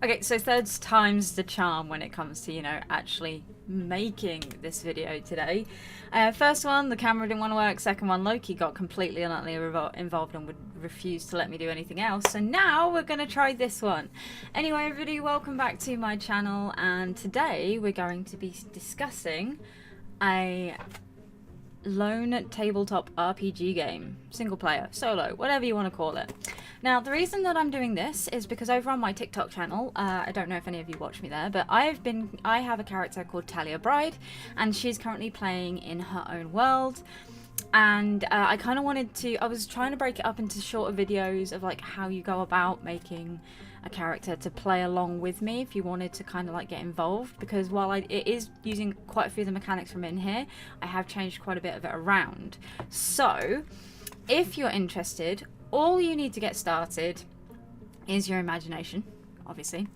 Okay, so third time's the charm when it comes to, you know, actually making this video today. First one, the camera didn't want to work. Second one, Loki got completely and utterly involved and would refuse to let me do anything else. So now we're going to try this one. Anyway, everybody, welcome back to my channel. And today we're going to be discussing a lone tabletop RPG game. Single player, solo, whatever you want to call it. Now, the reason that I'm doing this is because over on my TikTok channel, I don't know if any of you watch me there, but I have a character called Talia Bride, and she's currently playing in her own world. And I kind of I was trying to break it up into shorter videos of like how you go about making a character to play along with me if you wanted to kind of like get involved, because while it is using quite a few of the mechanics from in here, I have changed quite a bit of it around. So if you're interested, all you need to get started is your imagination, obviously.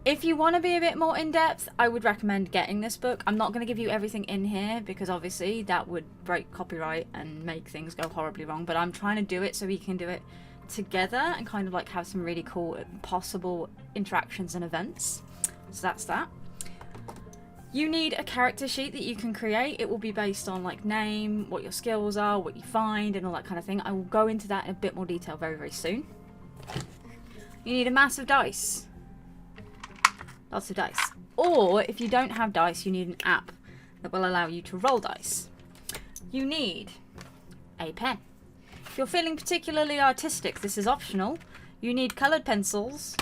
If you want to be a bit more in-depth, I would recommend getting this book. I'm not going to give you everything in here because obviously that would break copyright and make things go horribly wrong, but I'm trying to do it so we can do it together and kind of like have some really cool possible interactions and events. So that's that. You need a character sheet that you can create. It will be based on like name, what your skills are, what you find, and all that kind of thing. I will go into that in a bit more detail very, very soon. You need a mass of dice. Lots of dice. Or if you don't have dice, you need an app that will allow you to roll dice. You need a pen. If you're feeling particularly artistic, this is optional. You need coloured pencils,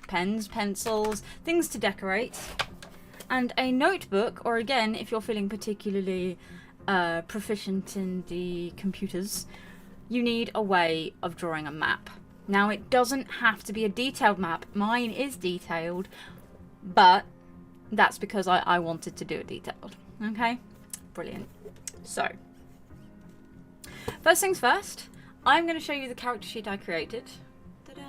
pens, pencils, things to decorate. And a notebook, or again, if you're feeling particularly proficient in the computers, you need a way of drawing a map. Now, it doesn't have to be a detailed map. Mine is detailed, but that's because I wanted to do it detailed. Okay? Brilliant. So, first things first, I'm going to show you the character sheet I created. Ta-da!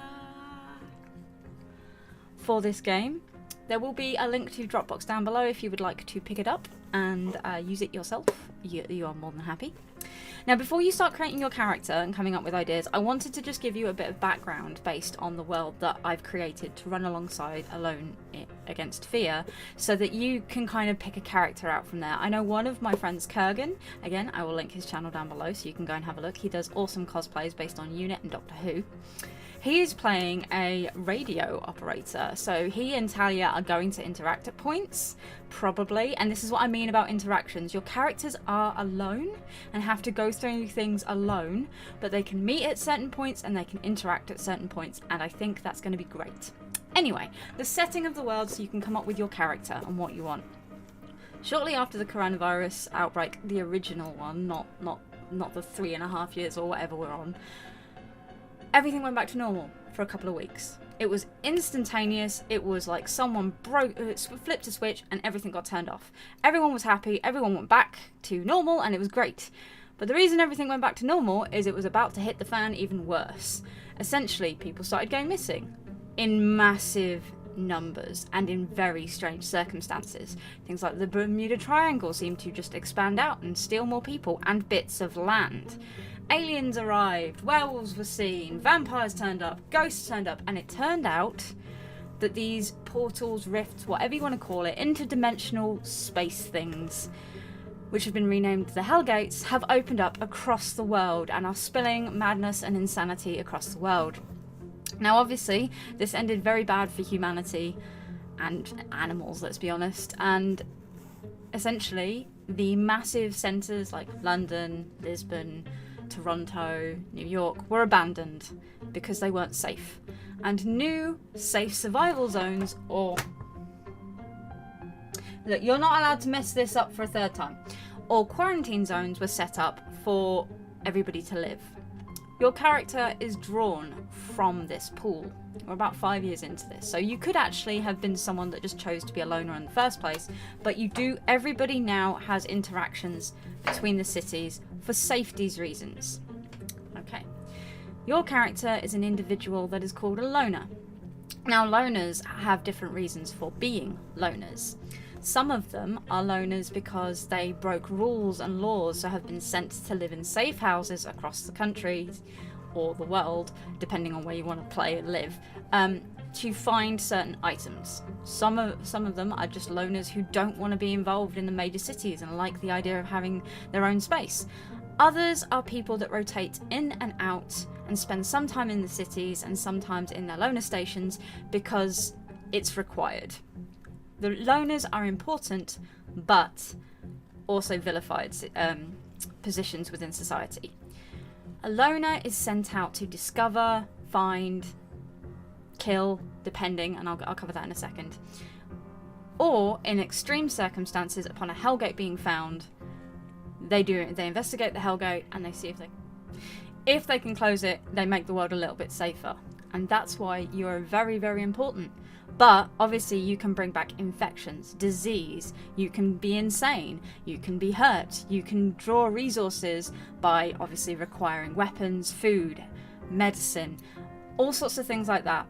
For this game. There will be a link to Dropbox down below if you would like to pick it up and use it yourself. You are more than happy. Now, before you start creating your character and coming up with ideas, I wanted to just give you a bit of background based on the world that I've created to run alongside Alone Against Fear, so that you can kind of pick a character out from there. I know one of my friends, Kurgan, again, I will link his channel down below so you can go and have a look. He does awesome cosplays based on Unit and Doctor Who. He is playing a radio operator, so he and Talia are going to interact at points, probably, and this is what I mean about interactions. Your characters are alone and have to go through things alone, but they can meet at certain points and they can interact at certain points, and I think that's going to be great. Anyway, the setting of the world so you can come up with your character and what you want. Shortly after the coronavirus outbreak, the original one, not the 3.5 years or whatever we're on, everything went back to normal for a couple of weeks. It was instantaneous. It was like someone flipped a switch and everything got turned off. Everyone was happy. Everyone went back to normal and it was great. But the reason everything went back to normal is it was about to hit the fan even worse. Essentially, people started going missing in massive numbers and in very strange circumstances. Things like the Bermuda Triangle seemed to just expand out and steal more people and bits of land. Aliens arrived, werewolves were seen, vampires turned up, ghosts turned up, and it turned out that these portals, rifts, whatever you want to call it, interdimensional space things, which have been renamed the Hellgates, have opened up across the world and are spilling madness and insanity across the world. Now, obviously, this ended very bad for humanity and animals, let's be honest, and essentially the massive centres like London, Lisbon, Toronto, New York were abandoned because they weren't safe. And new safe survival zones, or look, you're not allowed to mess this up for a third time, or quarantine zones were set up for everybody to live. Your character is drawn from this pool. We're about 5 years into this, so you could actually have been someone that just chose to be a loner in the first place, but everybody now has interactions between the cities for safety's reasons. Okay. Your character is an individual that is called a loner. Now, loners have different reasons for being loners. Some of them are loners because they broke rules and laws, so have been sent to live in safe houses across the country or the world, depending on where you want to play and live. to find certain items. Some of them are just loners who don't want to be involved in the major cities and like the idea of having their own space. Others are people that rotate in and out and spend some time in the cities and sometimes in their loner stations because it's required. The loners are important, but also vilified positions within society. A loner is sent out to discover, find, kill, depending, and I'll cover that in a second. Or, in extreme circumstances, upon a Hellgate being found, they investigate the Hellgate and they see if they can close it, they make the world a little bit safer. And that's why you're very, very important. But obviously you can bring back infections, disease, you can be insane, you can be hurt, you can draw resources by obviously requiring weapons, food, medicine, all sorts of things like that.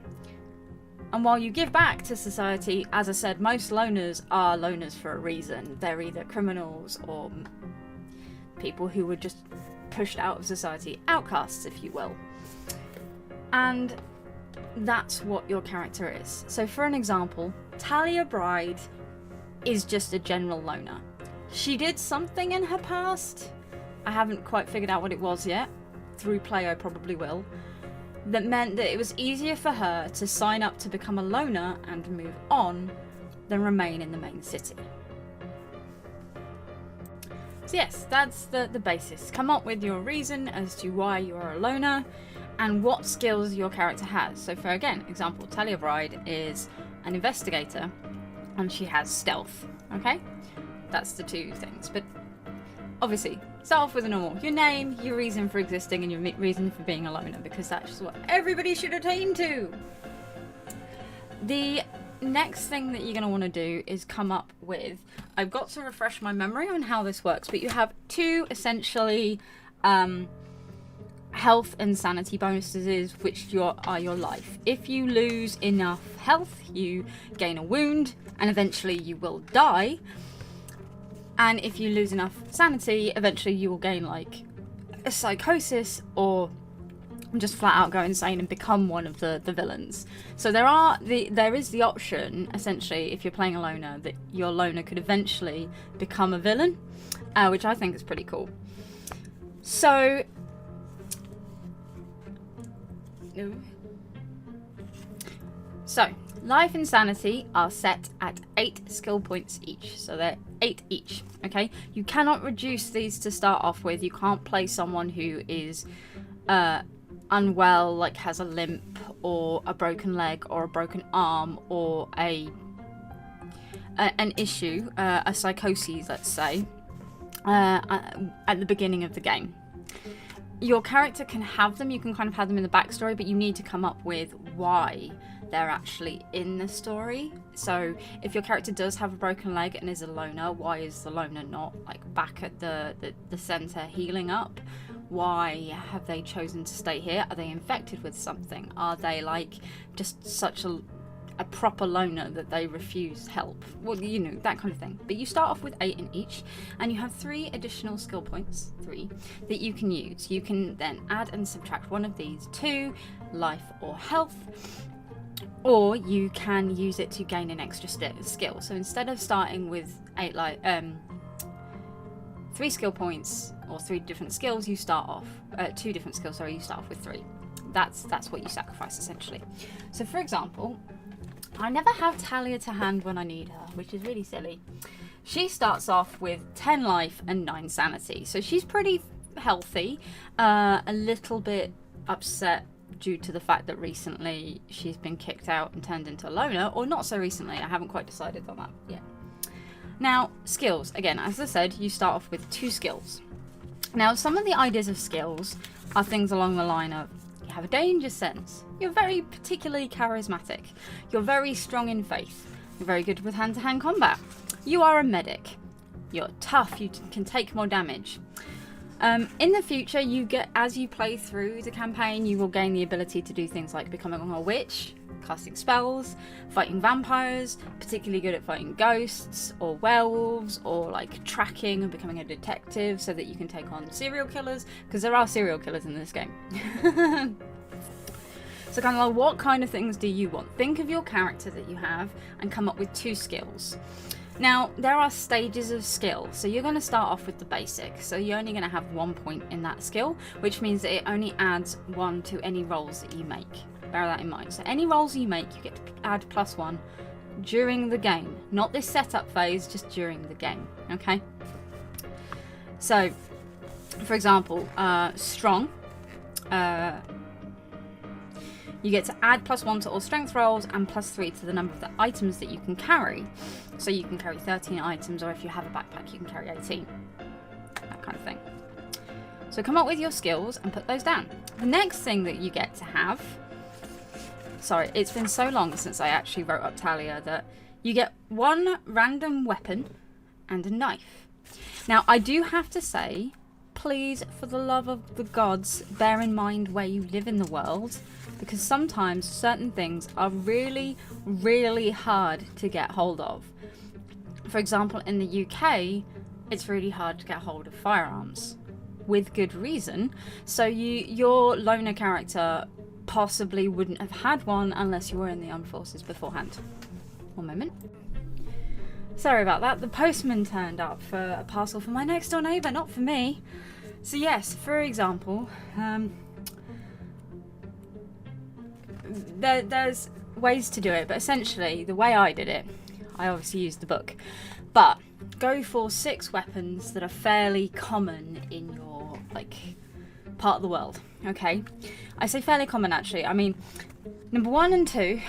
And while you give back to society, as I said, most loners are loners for a reason. They're either criminals or people who were just pushed out of society, outcasts if you will. And that's what your character is. So for an example, Talia Bride is just a general loner. She did something in her past, I haven't quite figured out what it was yet, through play I probably will, that meant that it was easier for her to sign up to become a loner and move on than remain in the main city. So yes, that's the basis. Come up with your reason as to why you are a loner and what skills your character has. So for, again, example, Talia Bride is an investigator and she has stealth, okay? That's the two things. But obviously, start off with a normal, your name, your reason for existing, and your reason for being a loner, because that's what everybody should attain to. The next thing that you're going to want to do is come up with, I've got to refresh my memory on how this works, but you have two essentially health and sanity bonuses, which are your life. If you lose enough health, you gain a wound, and eventually you will die. And if you lose enough sanity, eventually you will gain like a psychosis or just flat out go insane and become one of the villains. So there is the option, essentially, if you're playing a loner, that your loner could eventually become a villain, which I think is pretty cool. So life and sanity are set at 8 skill points each. So they're 8 each, okay? You cannot reduce these to start off with. You can't play someone who is unwell, like has a limp or a broken leg or a broken arm or an issue, a psychosis, let's say, at the beginning of the game. Your character can have them, you can kind of have them in the backstory, but you need to come up with why they're actually in the story. So if your character does have a broken leg and is a loner, why is the loner not like back at the center healing up? Why have they chosen to stay here? Are they infected with something? Are they like just such a proper loner that they refuse help? Well, you know, that kind of thing. But you start off with 8 in each, and you have 3 additional skill points, 3, that you can use. You can then add and subtract one of these to life or health, or you can use it to gain an extra skill. So instead of starting with 3 skill points or 3 different skills, you start off 2 different skills. Sorry, you start off with 3. That's what you sacrifice essentially. So for example, I never have Talia to hand when I need her, which is really silly. She starts off with 10 life and 9 sanity, so she's pretty healthy, a little bit upset due to the fact that recently she's been kicked out and turned into a loner, or not so recently, I haven't quite decided on that yet. Now, skills. Again, as I said, you start off with 2 skills. Now, some of the ideas of skills are things along the line of, you have a danger sense, you're very particularly charismatic, you're very strong in faith, you're very good with hand-to-hand combat, you are a medic, you're tough, you can take more damage. In the future, as you play through the campaign, you will gain the ability to do things like becoming a witch, casting spells, fighting vampires, particularly good at fighting ghosts or werewolves, or like tracking and becoming a detective so that you can take on serial killers, because there are serial killers in this game. So kind of like, what kind of things do you want? Think of your character that you have and come up with 2 skills. Now, there are stages of skill, so you're going to start off with the basic. So you're only going to have 1 point in that skill, which means that it only adds 1 to any rolls that you make. Bear that in mind. So any rolls you make, you get to add +1 during the game. Not this setup phase, just during the game, okay? So, for example, strong. You get to add +1 to all strength rolls and +3 to the number of the items that you can carry. So you can carry 13 items, or if you have a backpack, you can carry 18. That kind of thing. So come up with your skills and put those down. The next thing that you get to have... Sorry, it's been so long since I actually wrote up Talia that you get 1 random weapon and a knife. Now, I do have to say, please, for the love of the gods, bear in mind where you live in the world, because sometimes certain things are really, really hard to get hold of. For example, in the UK, it's really hard to get hold of firearms, with good reason. So your loner character possibly wouldn't have had one unless you were in the armed forces beforehand. One moment. Sorry about that. The postman turned up for a parcel for my next door neighbour, not for me. So yes, for example, there's ways to do it, but essentially the way I did it, I obviously used the book, but go for 6 weapons that are fairly common in your part of the world. Okay, I say fairly common actually. I mean, number 1 and 2.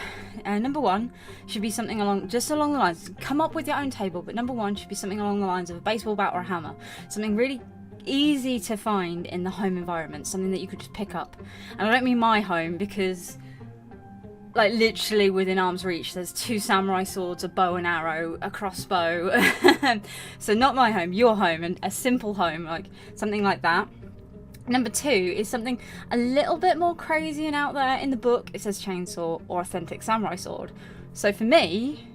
Number 1 should be something along the lines. Come up with your own table, but number 1 should be something along the lines of a baseball bat or a hammer. Something really easy to find in the home environment. Something that you could just pick up. And I don't mean my home, because literally within arm's reach there's 2 samurai swords, a bow and arrow, a crossbow. So not my home, your home, and a simple home, something like that. Number 2 is something a little bit more crazy and out there. In the book it says chainsaw or authentic samurai sword. So for me,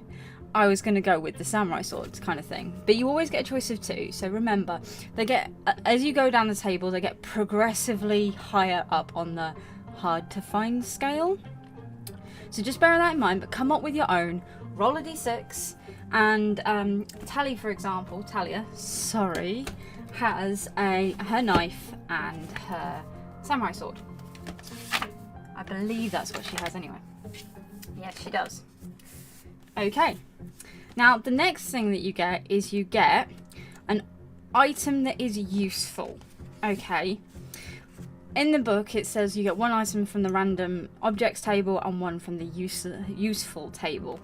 I was going to go with the samurai swords kind of thing. But you always get a choice of 2. So remember, they get, as you go down the table, they get progressively higher up on the hard to find scale. So just bear that in mind, but come up with your own. Roll a d6, and Talia, sorry, has her knife and her samurai sword. I believe that's what she has anyway. Yes, she does. Okay. Now, the next thing that you get is you get an item that is useful. Okay. In the book, it says you get 1 item from the random objects table and 1 from the useful table.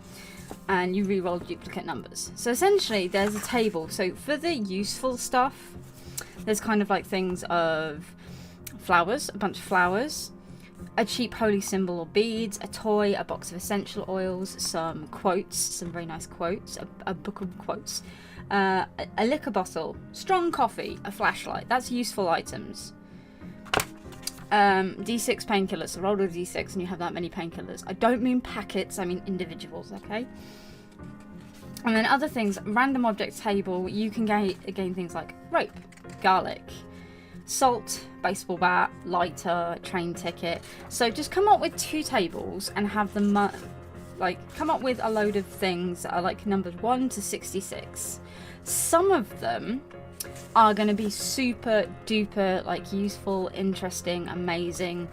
And you re-roll duplicate numbers. So essentially, there's a table. So for the useful stuff, there's kind of things of flowers, a bunch of flowers, a cheap holy symbol or beads, a toy, a box of essential oils, some quotes, some very nice quotes, a book of quotes, a liquor bottle, strong coffee, a flashlight. That's useful items. D6 painkillers. So roll a D6 and you have that many painkillers. I don't mean packets, I mean individuals, okay? And then other things, random object table, you can gain things like rope, garlic, salt, baseball bat, lighter, train ticket. So just come up with 2 tables and have them, come up with a load of things that are numbered 1 to 66. Some of them are going to be super duper useful, interesting, amazing,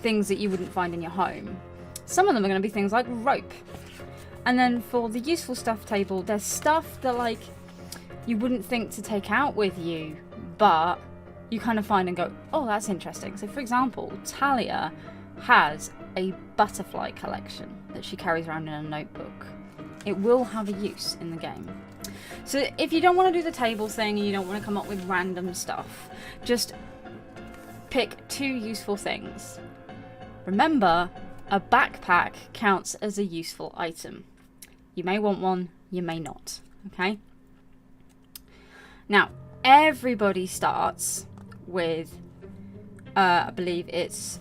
things that you wouldn't find in your home. Some of them are going to be things like rope. And then for the useful stuff table, there's stuff that you wouldn't think to take out with you, but you kind of find and go, oh, that's interesting. So for example, Talia has a butterfly collection that she carries around in a notebook. It will have a use in the game. So if you don't want to do the table thing and you don't want to come up with random stuff, just pick 2 useful things. Remember, a backpack counts as a useful item. You may want one, you may not, okay? Now, everybody starts with, I believe it's...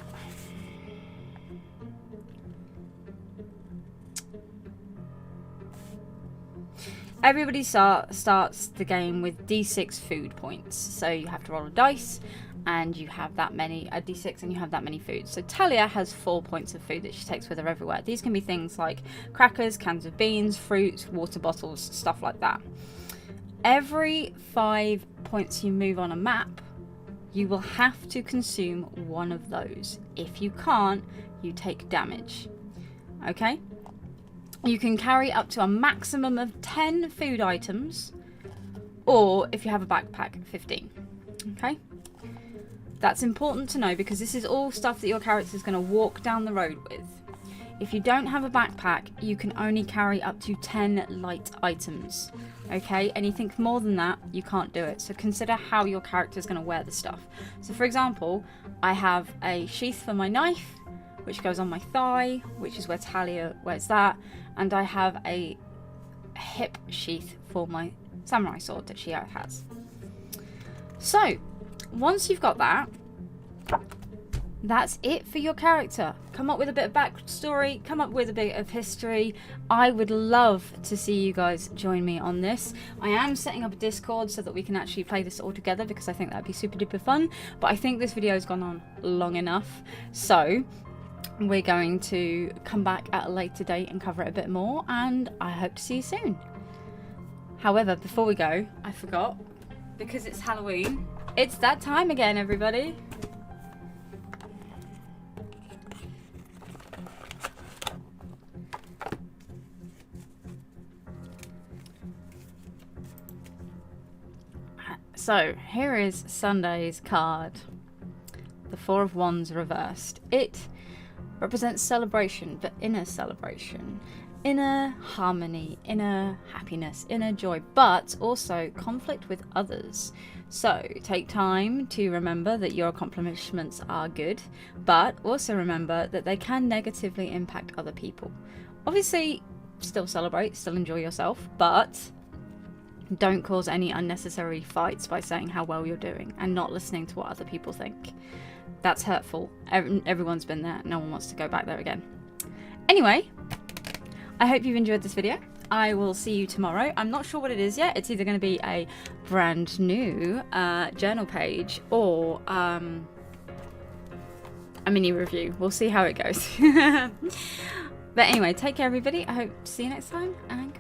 everybody starts the game with D6 food points. So you have to roll a dice, and you have that many, a D6, and you have that many foods. So Talia has 4 points of food that she takes with her everywhere. These can be things like crackers, cans of beans, fruit, water bottles, stuff like that. Every 5 points you move on a map, you will have to consume one of those. If you can't, you take damage. Okay? You can carry up to a maximum of 10 food items, or if you have a backpack, 15. Okay? That's important to know because this is all stuff that your character is going to walk down the road with. If you don't have a backpack, you can only carry up to 10 light items. Okay, anything more than that, you can't do it. So consider how your character is going to wear the stuff. So for example, I have a sheath for my knife, which goes on my thigh, which is where Talia wears that. And I have a hip sheath for my samurai sword that she has. So, once you've got that, that's it for your character. Come up with a bit of backstory, come up with a bit of history. I would love to see you guys join me on this. I am setting up a Discord so that we can actually play this all together because I think that'd be super duper fun. But I think this video has gone on long enough. So, we're going to come back at a later date and cover it a bit more, and I hope to see you soon. However, before we go, I forgot, because it's Halloween, it's that time again, everybody. So, here is Sunday's card. The Four of Wands reversed. It represents celebration, but inner celebration, inner harmony, inner happiness, inner joy, but also conflict with others. So take time to remember that your accomplishments are good, but also remember that they can negatively impact other people. Obviously, still celebrate, still enjoy yourself, but don't cause any unnecessary fights by saying how well you're doing and not listening to what other people think. That's hurtful. Everyone's been there. No one wants to go back there again. Anyway, I hope you've enjoyed this video. I will see you tomorrow. I'm not sure what it is yet. It's either going to be a brand new journal page or a mini review. We'll see how it goes. But anyway, take care everybody. I hope to see you next time, and